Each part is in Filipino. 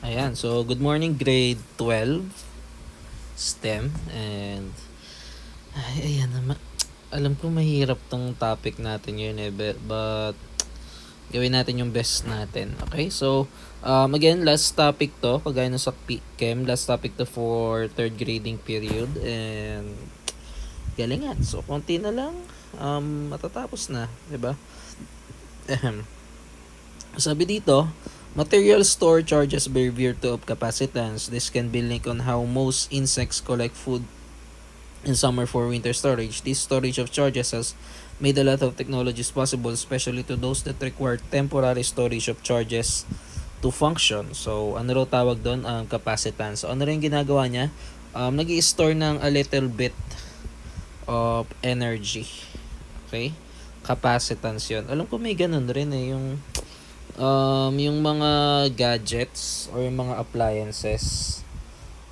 Ayan, so good morning grade 12 STEM and ayan naman. Alam ko mahirap tong topic natin yun but gawin natin yung best natin. Okay? So, again, last topic to, kagaya ng sa Chem, last topic to for third grading period and galingan. So, konti na lang matatapos na, 'di ba? Sabi dito, material store charges behavior to of capacitance. This can be linked on how most insects collect food in summer for winter storage. This storage of charges has made a lot of technologies possible, especially to those that require temporary storage of charges to function. So, ano raw tawag doon? Capacitance. So, ano rin ginagawa niya? Nag-i-store ng a little bit of energy. Okay? Capacitance yon. Alam ko may ganun rin yung mga gadgets or yung mga appliances,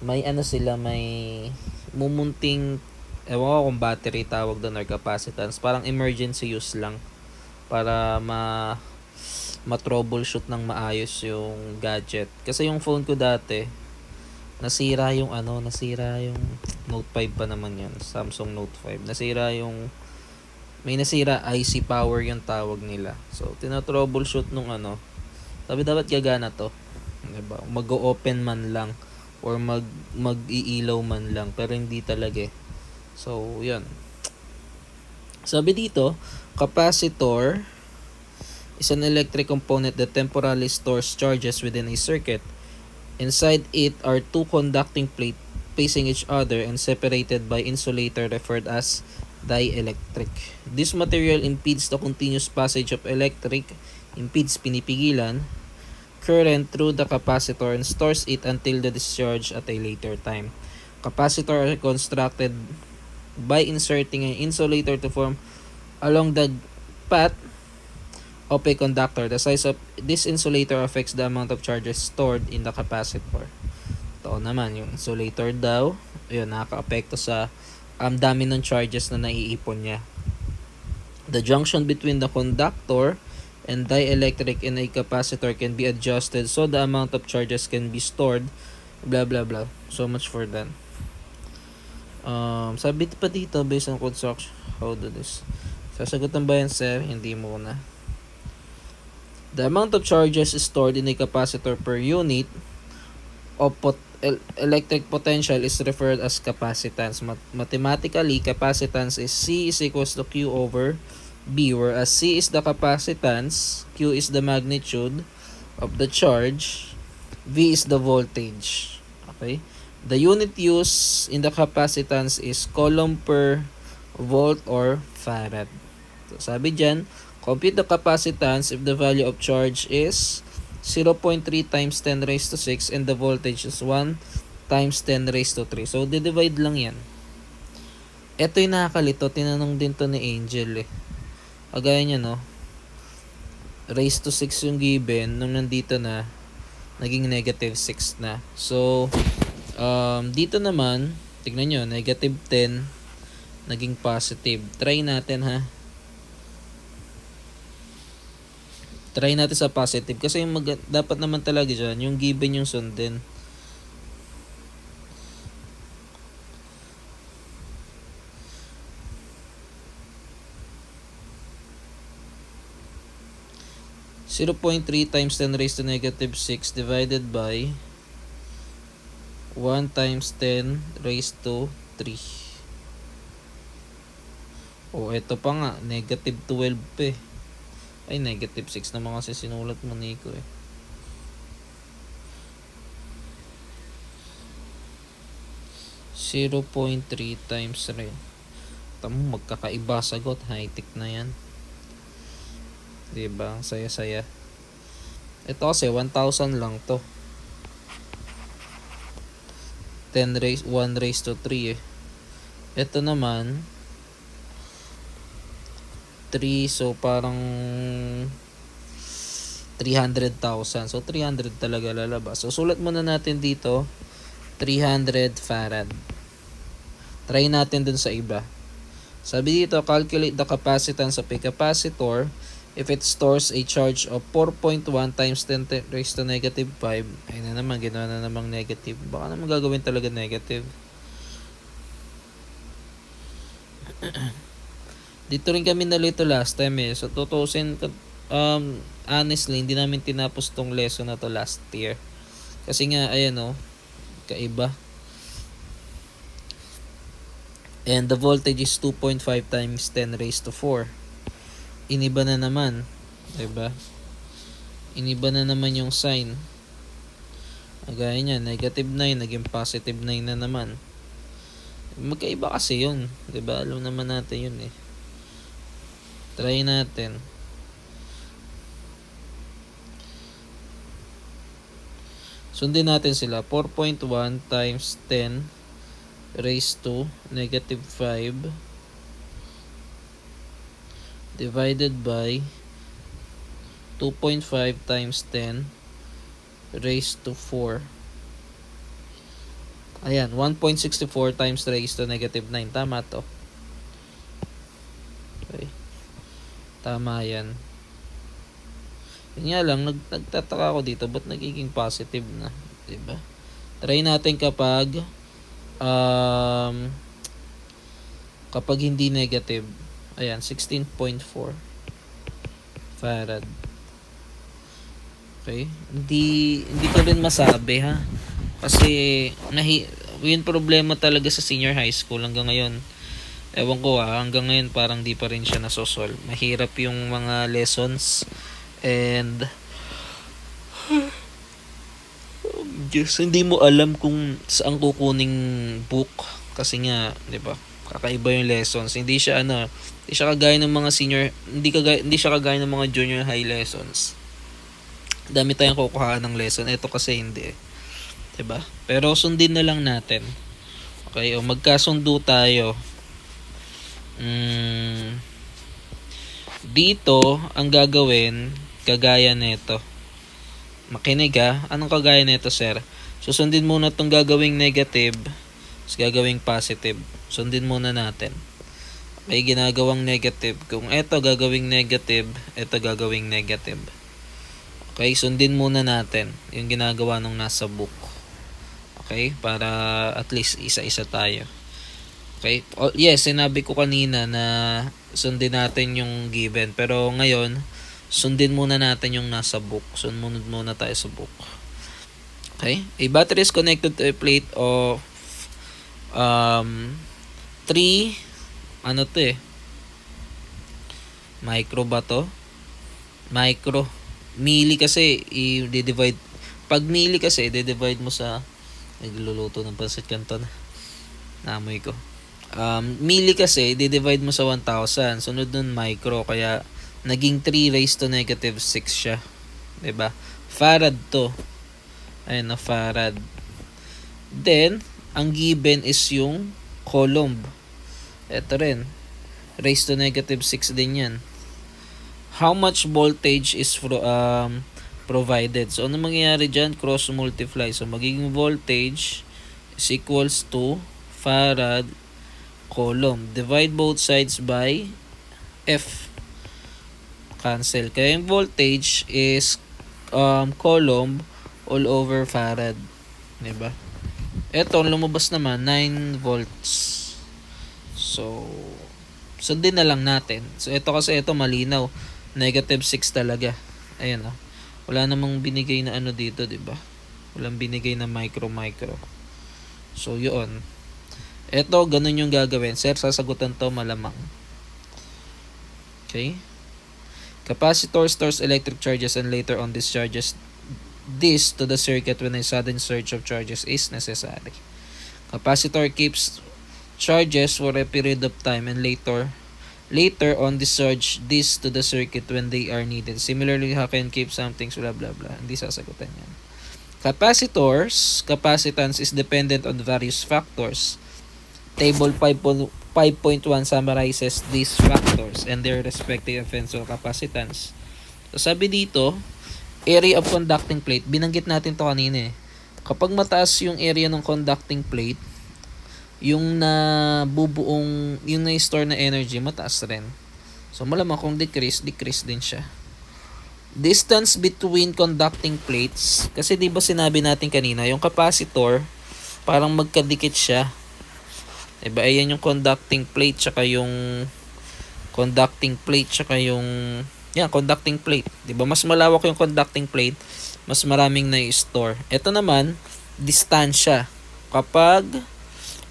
may ano sila, may mumunting, ewan ko kung battery tawag doon or capacitance, parang emergency use lang para ma-troubleshoot ng maayos yung gadget. Kasi yung phone ko dati, nasira yung Note 5 pa naman yan, Samsung Note 5. May nasira IC power yung tawag nila. So, tina-troubleshoot nung sabi dapat gagana to. Diba? Mag-o-open man lang or mag-iilaw man lang pero hindi talaga eh. So, yun. Sabi dito, capacitor is an electric component that temporarily stores charges within a circuit. Inside it are two conducting plates facing each other and separated by insulator referred as dielectric. This material impedes the continuous passage of pinipigilan, current through the capacitor and stores it until the discharge at a later time. Capacitors are constructed by inserting an insulator to form along the path of a conductor. The size of this insulator affects the amount of charges stored in the capacitor. Ito naman, yung insulator daw, yun, nakaka-apekto sa dami ng charges na naiipon niya. The junction between the conductor and dielectric in a capacitor can be adjusted so the amount of charges can be stored, blah blah blah. So much for that. Sabi pa dito, based on construction, how do this? Sasagutan ba yan, sir? Hindi muna. The amount of charges stored in a capacitor per unit of electric potential is referred as capacitance. Mathematically, capacitance is C is equals to Q over B, whereas C is the capacitance, Q is the magnitude of the charge, V is the voltage. Okay? The unit used in the capacitance is coulomb per volt or farad. So, sabi dyan, compute the capacitance if the value of charge is 0.3 times 10 raised to 6 and the voltage is 1 times 10 raised to 3. So, divide lang yan. Ito yung nakakalito. Tinanong din to ni Angel eh. Agaya niya, no? Raised to 6 yung given. Nung nandito na, naging negative 6 na. So, dito naman, tignan nyo, negative 10, naging positive. Try natin, ha? Try natin sa positive. Kasi yung dapat naman talaga dyan, yung given yung sundin. .3 times 10 raised to negative 6 divided by 1 times 10 raised to 3. O, eto pa nga. Negative 12 eh. Ay, negative 6 naman kasi sinulat mo, Nico eh. .3 times rin. Tamo, magkakaiba sagot. High-tech na yan. Diba? Saya-saya. Ito kasi 1,000 lang to. 1 raised to 3 eh. Ito naman 3, so parang 300,000. So 300 talaga lalabas. So sulat muna natin dito 300 farad. Try natin dun sa iba. Sabi dito, calculate the capacitance of a capacitor if it stores a charge of 4.1 times 10 raised to negative 5, ayun na naman, ginawa na namang negative. Baka naman gagawin talaga negative. Dito rin kami nalito last time eh. So, tutusin, honestly, hindi namin tinapos tong lesson na to last year. Kasi nga, ayan o, kaiba. And the voltage is 2.5 times 10 raised to 4. Iniba na naman. Diba? Iniba na naman yung sign. Gaya niya, negative 9, naging positive 9 na naman. Magkaiba kasi yun. Diba? Alam naman natin yun eh. Try natin. Sundin natin sila. 4.1 times 10 raised to negative 5 divided by 2.5 times 10 raised to 4. Ayan, 1.64 times raised to negative 9. Tama to. Okay. Tama yan. Yun nga lang, nagtataka ako dito. Ba't nagiging positive na? Diba? Try natin kapag hindi negative. Ayan, 16.4 farad. Okay? Hindi ko rin masabi ha. Kasi yung problema talaga sa senior high school hanggang ngayon. Ewan ko hanggang ngayon parang di pa rin siya nasosolve. Mahirap yung mga lessons and just hindi mo alam kung saan kukuning book kasi nga, 'di ba? Kakaiba yung lessons. Hindi siya kagaya ng mga senior, hindi siya kagaya ng mga junior high lessons. Dami tayong kukuhaan ng lesson. Ito kasi hindi, 'di ba? Pero sundin na lang natin. Okay, o magkasundo tayo. Dito ang gagawin kagaya nito. Makinig ha. Anong kagaya nito, sir? Susundin muna itong gagawing negative, tapos gagawing positive. Sundin muna natin. May ginagawang negative. Kung ito gagawing negative, ito gagawing negative. Okay, sundin muna natin yung ginagawa nung nasa book. Okay, para at least isa-isa tayo. Okay, yes, sinabi ko kanina na sundin natin yung given. Pero ngayon, sundin muna natin yung nasa book. Sumunod muna tayo sa book. Okay? A battery is connected to a plate of 3 micro ba to? Micro. Milli kasi i-divide. Pag milli kasi i-divide mo sa nagluluto ng pansit canton. Namoy ko. Milli kasi i-divide mo sa 1,000. Sunod nun micro kaya naging 3 raised to negative 6 siya. 'Di ba? Farad to. Ayun na, farad. Then, ang given is yung coulomb. Ito rin. Raised to negative 6 din yan. How much voltage is provided? So, ano mangyayari dyan? Cross multiply. So, magiging voltage is equals to farad coulomb. Divide both sides by F. Cancel. Kaya yung voltage is coulomb all over farad. Diba? Ito, lumabas naman 9 volts. So, sundin na lang natin. So, ito kasi malinaw. Negative 6 talaga. Ayan o. Wala namang binigay na dito, diba? Walang binigay na micro. So, yun. Ito, ganun yung gagawin. Sir, sasagutan to malamang. Okay? Capacitor stores electric charges and later on discharges this to the circuit when a sudden surge of charges is necessary. Capacitor keeps charges for a period of time and later on discharge this to the circuit when they are needed. Similarly, how can keep something blah blah blah. Hindi sasagutan yan. Capacitance is dependent on various factors. Table 5.1 summarizes these factors and their respective effects on capacitance. So, sabi dito, area of conducting plate, binanggit natin to kanina eh. Kapag mataas yung area ng conducting plate, yung na-store na energy, mataas rin. So malamang kung decrease din siya. Distance between conducting plates. Kasi di ba sinabi natin kanina, yung capacitor, parang magkadikit siya. Diba? Ayan yung conducting plate, tsaka yung conducting plate. Diba? Mas malawak yung conducting plate, mas maraming na-store. Ito naman, distansya. Kapag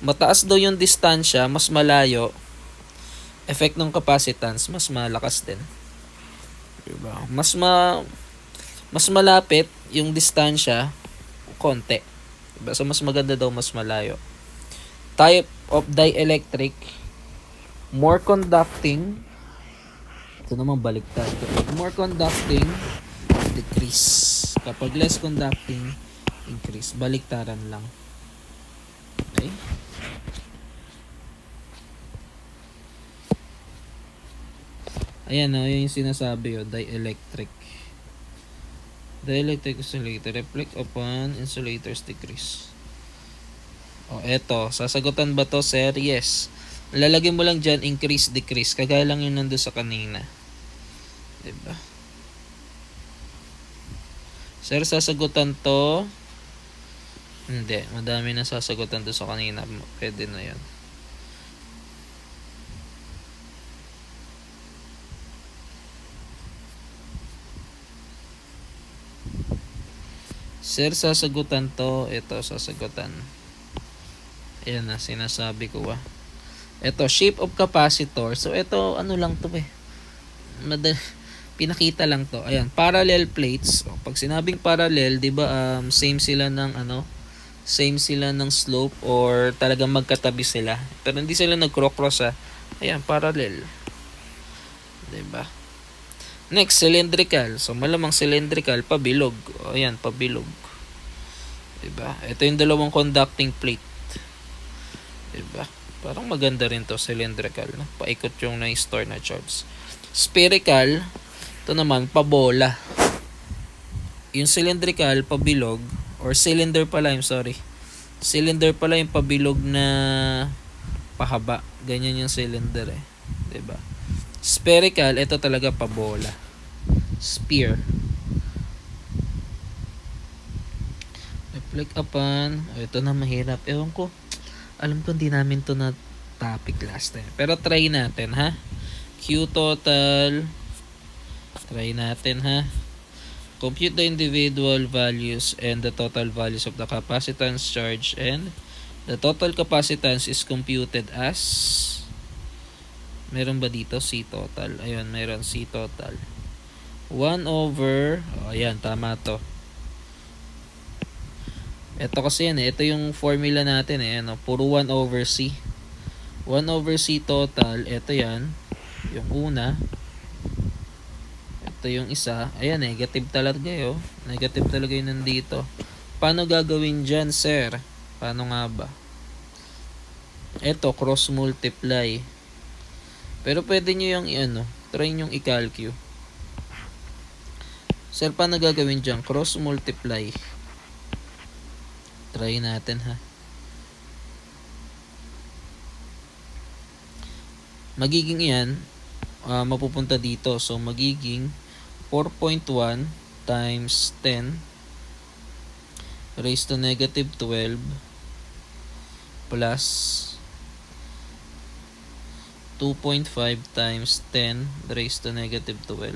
mataas daw yung distansya, mas malayo, effect ng capacitance, mas malakas din. Diba? Mas malapit yung distansya, konti. Diba? So, mas maganda daw, mas malayo. Type of dielectric, more conducting, ito naman baliktad. More conducting, decrease. Kapag less conducting, increase. Baliktaran lang. Okay? Ayan o, yun yung sinasabi o, dielectric. Dielectric insulator, reflect upon insulators decrease. O, eto. Sasagutan ba to, sir? Yes. Lalagyan mo lang dyan, increase, decrease. Kagaya lang yun nandun sa kanina. Diba? Sir, sasagutan to? Hindi. Madami na sasagutan to sa kanina. Pwede na yan. Sir, sasagutan to. Ito, sasagutan. Ayan na, sinasabi ko Ito, shape of capacitor. So, ito, ano lang to pinakita lang to. Ayan, parallel plates. O, pag sinabing parallel, di ba, same sila ng slope or talagang magkatabi sila. Pero hindi sila nag-cross Ayan, parallel. Di ba? Next, cylindrical. So, malamang cylindrical, pabilog. O, ayan, pabilog. Di ba? Ito yung dalawang conducting plate. Diba? Parang maganda rin to, cylindrical. No? Paikot yung na-store na charge. Spherical, ito naman, pabola. Yung cylindrical, pabilog. Or cylinder pala, cylinder pala yung pabilog na pahaba. Ganyan yung cylinder Diba? Spherical, ito talaga pabola. Sphere. Reflect upon. Ito na mahirap. Ewan ko. Alam ko hindi namin to na topic last time. Pero try natin ha. Q total. Try natin ha. Compute the individual values and the total values of the capacitance charge, and the total capacitance is computed as, meron ba dito C total? Ayun, meron C total. 1 over, ayan, tama to. Ito kasi yan ito yung formula natin ano, puro 1 over C. 1 over C total, ito yan, yung una. Ito yung isa, ayan negative talaga Negative talaga yun nandito. Paano gagawin dyan, sir? Paano nga ba? Ito, cross multiply. Pero pwede nyo yung try nyo i-calculate. Sir, paano gagawin dyan? Cross multiply. Try natin ha. Magiging yan, mapupunta dito. So, magiging 4.1 times 10 raised to negative 12 plus 2.5 times 10 raised to negative 12.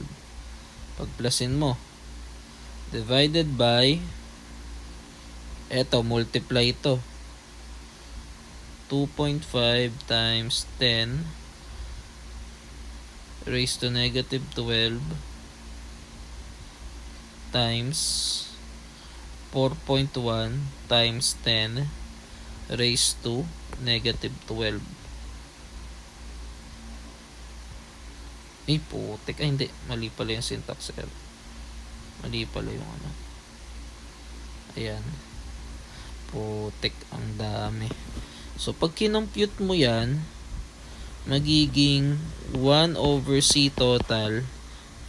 Pag-plusin mo, divided by, eto, multiply ito. 2.5 times 10 raised to negative 12 times 4.1 times 10 raised to negative 12. Ay, putik. Ay, hindi. Mali pala yung syntax. Mali pala yung Ayan. Putik, ang dami. So, pag kinompute mo yan, magiging 1 over C total.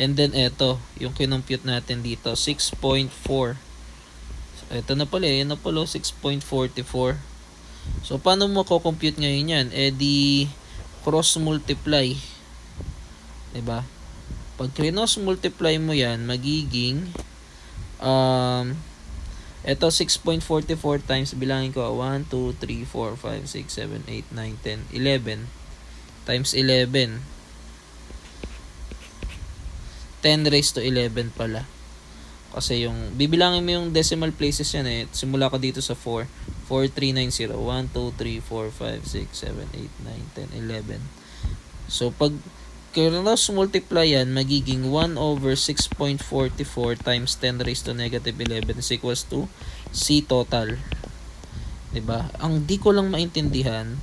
And then, eto, yung kinompute natin dito, 6.4. So, eto na pala, 6.44. So, paano mo ko-compute ngayon yan? Di cross multiply. Diba? Pag cross multiply mo yan, magiging ito 6.44 times, bilangin ko 1, 2, 3, 4, 5, 6, 7, 8, 9, 10, 11 times 11, 10 raised to 11 pala. Kasi yung, bibilangin mo yung decimal places yan eh. Simula ka dito sa 4. 4, 3, 9, 0. 1, 2, 3, 4, 5, 6, 7, 8, 9, 10, 11. So, pag cross multiply yan, magiging 1 over 6.44 times 10 raised to negative 11 is equals to C total. Diba? Ang di ko lang maintindihan,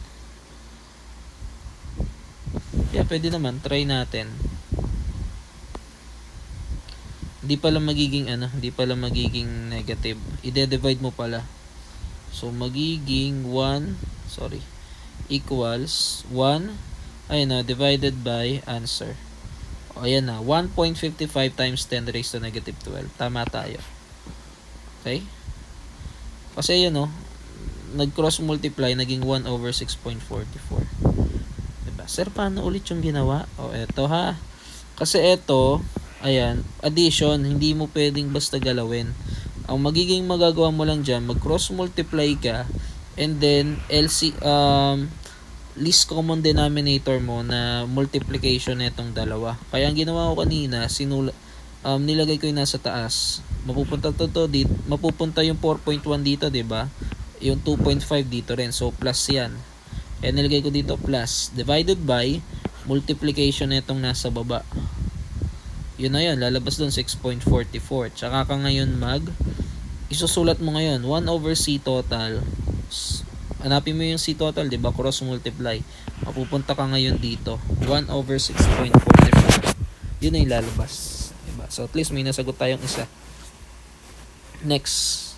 pwede naman, try natin. Hindi pala magiging negative. I-divide mo pala. So, magiging 1, equals 1, divided by answer. O, ayan na, 1.55 times 10 raised to negative 12. Tama tayo. Okay? Kasi yun, nag-cross multiply, naging 1 over 6.44. Diba? Sir, paano ulit yung ginawa? O, eto ha. Kasi eto, ayan, addition, hindi mo pwedeng basta galawin. Ang magiging magagawa mo lang dyan, mag-cross multiply ka, and then least common denominator mo na multiplication nitong dalawa. Kaya ang ginawa ko kanina, nilagay ko yung nasa taas. Mapupunta dito, mapupunta yung 4.1 dito, 'di ba? Yung 2.5 dito rin. So plus 'yan. Kaya nilagay ko dito plus divided by multiplication nitong nasa baba. Yun na yun, lalabas doon 6.44. Tsaka ka ngayon isusulat mo ngayon 1 over C total. Hanapin mo yung C total, 'di ba? Cross multiply. Mapupunta ka ngayon dito 1 over 6.44. Yun na yung lalabas, 'di ba? So at least may nasagot tayong isa. Next,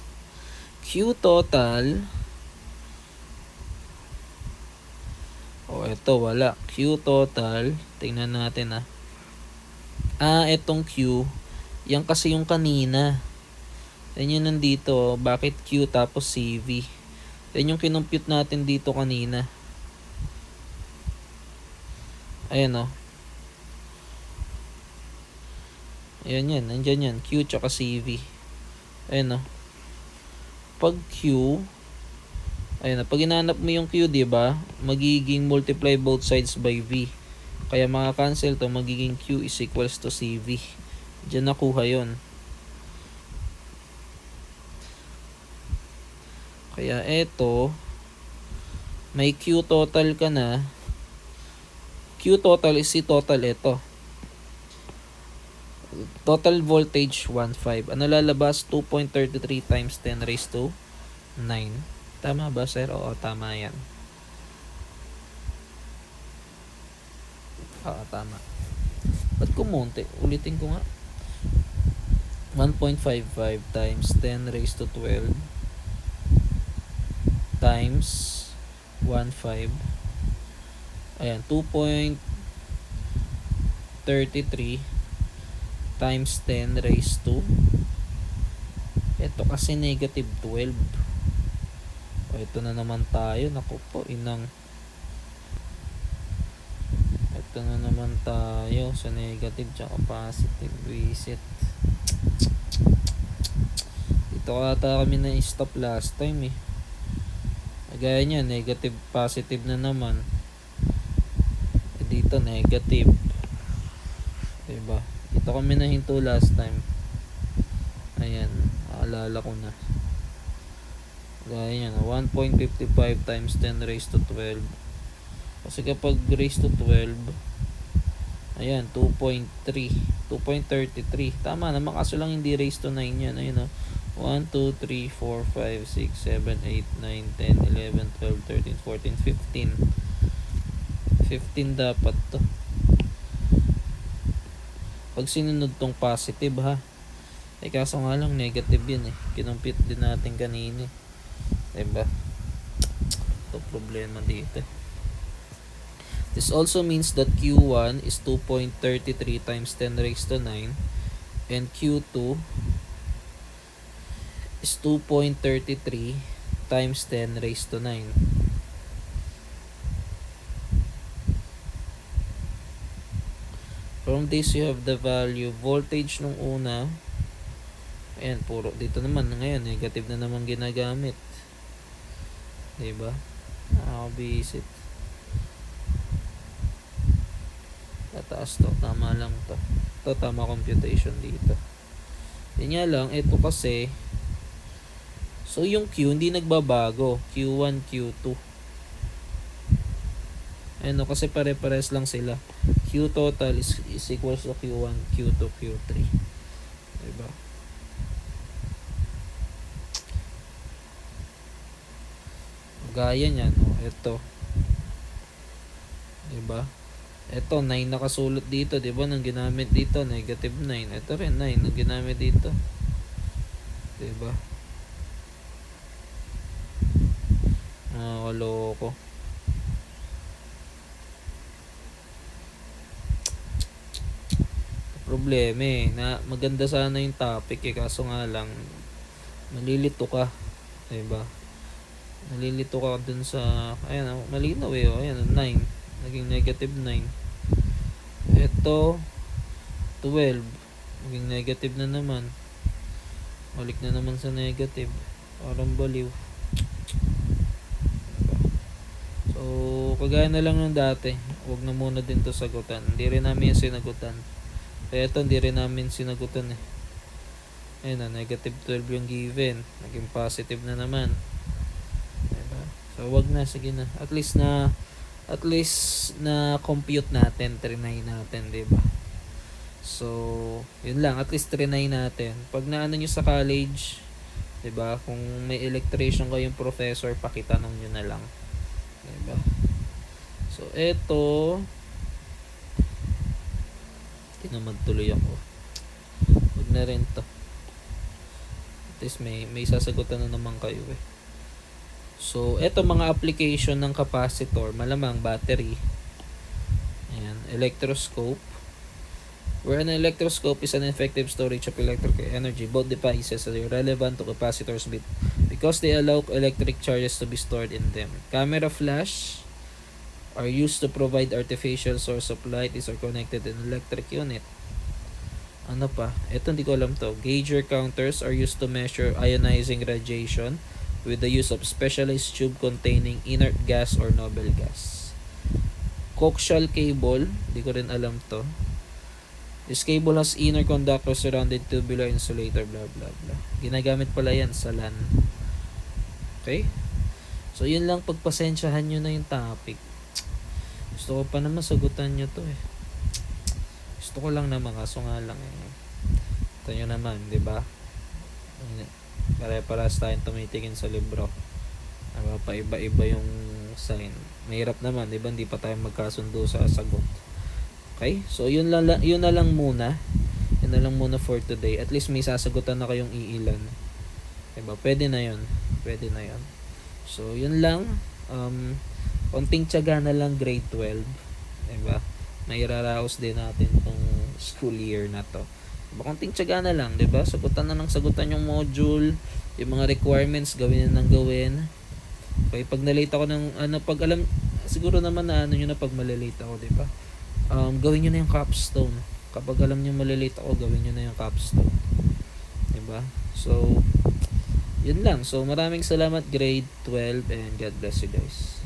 Q total. Ito wala. Q total, tingnan natin itong Q, yan kasi yung kanina. Yan yung nandito. Bakit Q tapos CV? Yan yung kinumpute natin dito kanina. Ayan Ayan yan. Nandyan yan. Q tsaka CV. Ayan Pag Q, ayan pag inanap mo yung Q, diba? Magiging multiply both sides by V. Kaya cancel to, magiging Q is equals to CV. Diyan nakuha yon. Kaya eto, may Q total ka na. Q total is C total ito. Total voltage 1.5. Ano lalabas? 2.33 times 10 raised to 9. Tama ba, sir? Oo, tama yan. Tama. Ba't kumunti? Ulitin ko nga. 1.55 times 10 raised to 12 times 1.5. Ayan, 2.33 times 10 raised to, ito kasi negative 12. Ito na naman tayo. Naku po, ito na naman tayo sa negative tsaka positive. Visit. Dito ata kami na stop last time Gaya niya, negative positive na naman. Dito negative. Diba? Dito kami na hinto last time. Ayan, naalala ko na. Gaya niya, 1.55 times 10 raised to 12. Kasi kapag raised to 12, ayan, 2.3, 2.33. Tama naman, kaso lang hindi raised to 9 yan. Ayun 1, 2, 3, 4, 5, 6, 7, 8, 9, 10, 11, 12, 13, 14, 15. 15 dapat to. Pag sinunod tong positive kaso nga lang negative yun kinumpit din natin kanina diba? Ito problema dito. This also means that Q1 is 2.33 times 10 raised to 9 and Q2 is 2.33 times 10 raised to 9. From this, you have the value. Voltage nung una. Ayan, puro. Dito naman, ngayon, negative na naman ginagamit. Diba? Nakakabisit. Tataas to. Tama lang to. Ito, tama computation dito. Yan nga lang, ito kasi, so yung Q hindi nagbabago. Q1, Q2. Ano, kasi pare-pares lang sila. Q total is equals to Q1, Q2, Q3. Diba? Gaya niyan. Ito. Diba? Ito, 9 nakasulot dito. Diba? Nang ginamit dito, negative 9. Ito rin, 9 nang ginamit dito. Diba? Kaloko. Problema na maganda sana yung topic kaso nga lang malilito ka, 'di ba? Nalilito ka dun sa ayan, malinaw ayan, 9 naging negative 9. Ito 12 naging negative na naman, balik na naman sa negative, parang baliw, diba? So kagaya na lang ng dati, wag na muna din to sagutan, hindi rin namin yung sinagutan. Kaya ito hindi rin namin sinagutan Ayun na, negative 12 yung given. Naging positive na naman. Diba? So wag na, sige na. At least na compute natin, trinay natin, 'di ba? So, yun lang, at least trinay natin. Pag naano nyo sa college, 'di ba? Kung may electrician kayong professor, pakitanong nyo na lang. 'Di ba? So, eto tinamad tuloy ako. Huwag na rin to. At least may sasagutan na naman kayo So, eto mga application ng capacitor. Malamang battery. Ayan, electroscope. Where an electroscope is an effective storage of electrical energy, both devices are relevant to capacitors because they allow electric charges to be stored in them. Camera flash are used to provide artificial source of light. These are connected in electric unit. Ano pa? Ito hindi ko alam to. Gauger counters are used to measure ionizing radiation with the use of specialized tube containing inert gas or noble gas. Coaxial cable, hindi ko rin alam to. This cable has inner conductor surrounded tubular insulator, blah blah blah. Ginagamit pala yan sa LAN. Okay? So yun lang, pagpasensyahan nyo na yung topic. Gusto ko pa naman sagutan nyo to Gusto ko lang naman, kaso nga lang ito nyo naman, di ba? Pare-paras tayong tumitingin sa libro. Paiba-iba yung sign. Mahirap naman, di ba? Hindi pa tayo magkasundo sa sagot. Okay? So yun na lang muna. Yun na lang muna for today. At least may sasagutan na kayong iilan. Diba? Pwede na yun. So yun lang. Konting tiyaga na lang grade 12. Diba? Mairaraos din natin tong school year na to. Diba? Konting tiyaga na lang, diba? Sagutan yung module, yung mga requirements, gawin na ng gawin. Okay, pag na-late ako pag alam, siguro naman na nyo na pag malilate ako, diba? Gawin nyo na yung capstone. Kapag alam nyo malilate ako, gawin nyo na yung capstone. Diba? So, yun lang. So, maraming salamat grade 12 and God bless you guys.